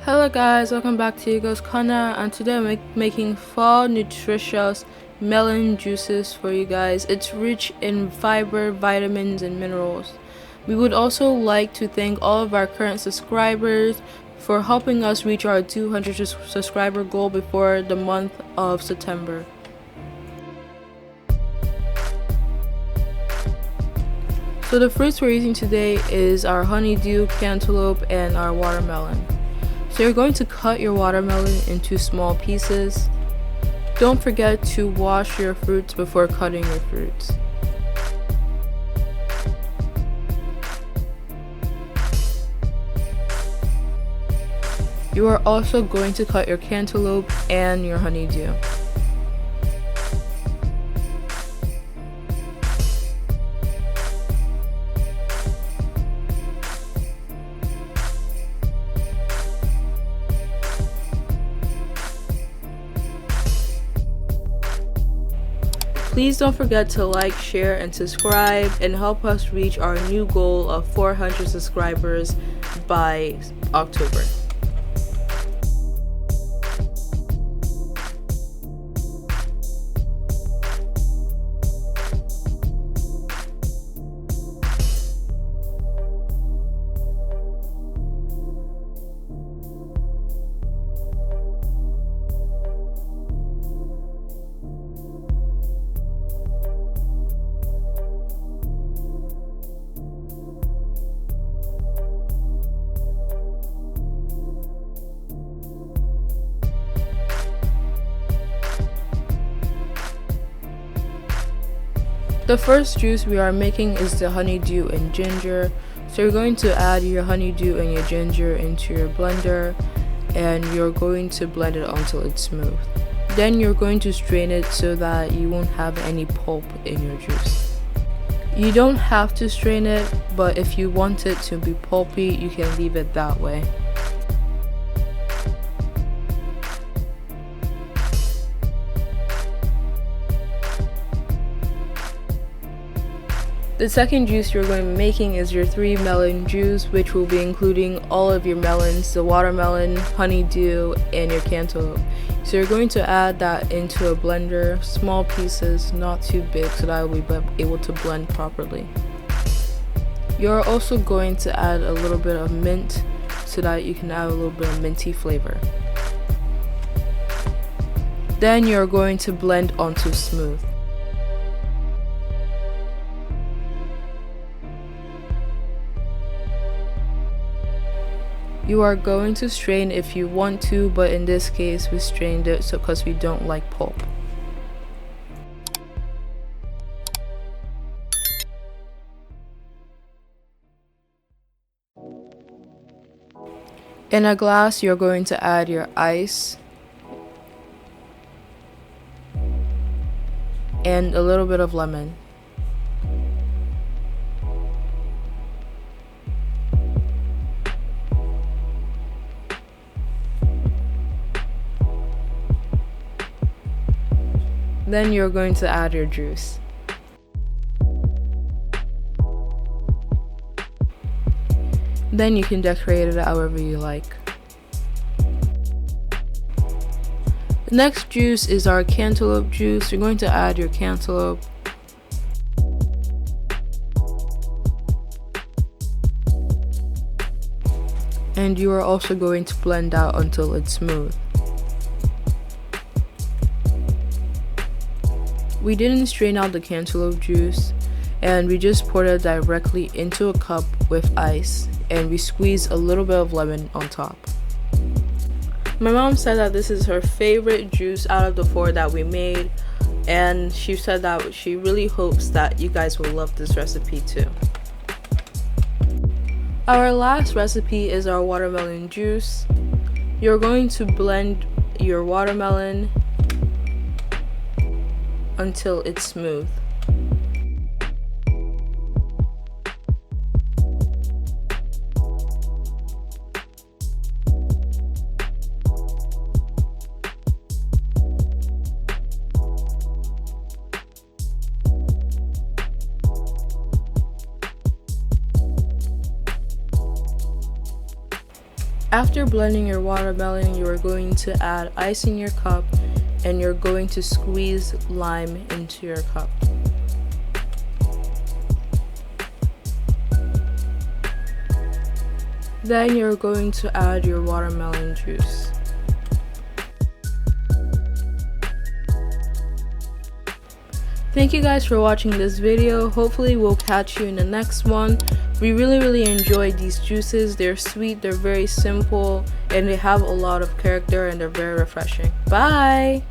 Hello guys, welcome back to Ego's Corner, and today I'm making 4 nutritious melon juices for you guys. It's rich in fiber, vitamins, and minerals. We would also like to thank all of our current subscribers for helping us reach our 200 subscriber goal before the month of September. So the fruits we're using today is our honeydew, cantaloupe, and our watermelon. So you're going to cut your watermelon into small pieces. Don't forget to wash your fruits before cutting your fruits. You are also going to cut your cantaloupe and your honeydew. Please don't forget to like, share, and subscribe and help us reach our new goal of 400 subscribers by October. The first juice we are making is the honeydew and ginger. So you're going to add your honeydew and your ginger into your blender, and you're going to blend it until it's smooth. Then you're going to strain it so that you won't have any pulp in your juice. You don't have to strain it, but if you want it to be pulpy, you can leave it that way. The second juice you're going to be making is your 3 melon juice, which will be including all of your melons, the watermelon, honeydew, and your cantaloupe. So you're going to add that into a blender, small pieces, not too big, so that you'll be able to blend properly. You're also going to add a little bit of mint so that you can add a little bit of minty flavor. Then you're going to blend onto smooth. You are going to strain if you want to, but in this case we strained it because we don't like pulp. In a glass, you're going to add your ice and a little bit of lemon. Then you're going to add your juice. Then you can decorate it however you like. The next juice is our cantaloupe juice. You're going to add your cantaloupe. And you are also going to blend out until it's smooth. We didn't strain out the cantaloupe juice, and we just poured it directly into a cup with ice, and we squeezed a little bit of lemon on top. My mom said that this is her favorite juice out of the 4 that we made, and she said that she really hopes that you guys will love this recipe too. Our last recipe is our watermelon juice. You're going to blend your watermelon until it's smooth. After blending your watermelon, you are going to add ice in your cup and you're going to squeeze lime into your cup. Then you're going to add your watermelon juice. Thank you guys for watching this video. Hopefully we'll catch you in the next one. We really enjoyed these juices. They're sweet, they're very simple, and they have a lot of character and they're very refreshing. Bye!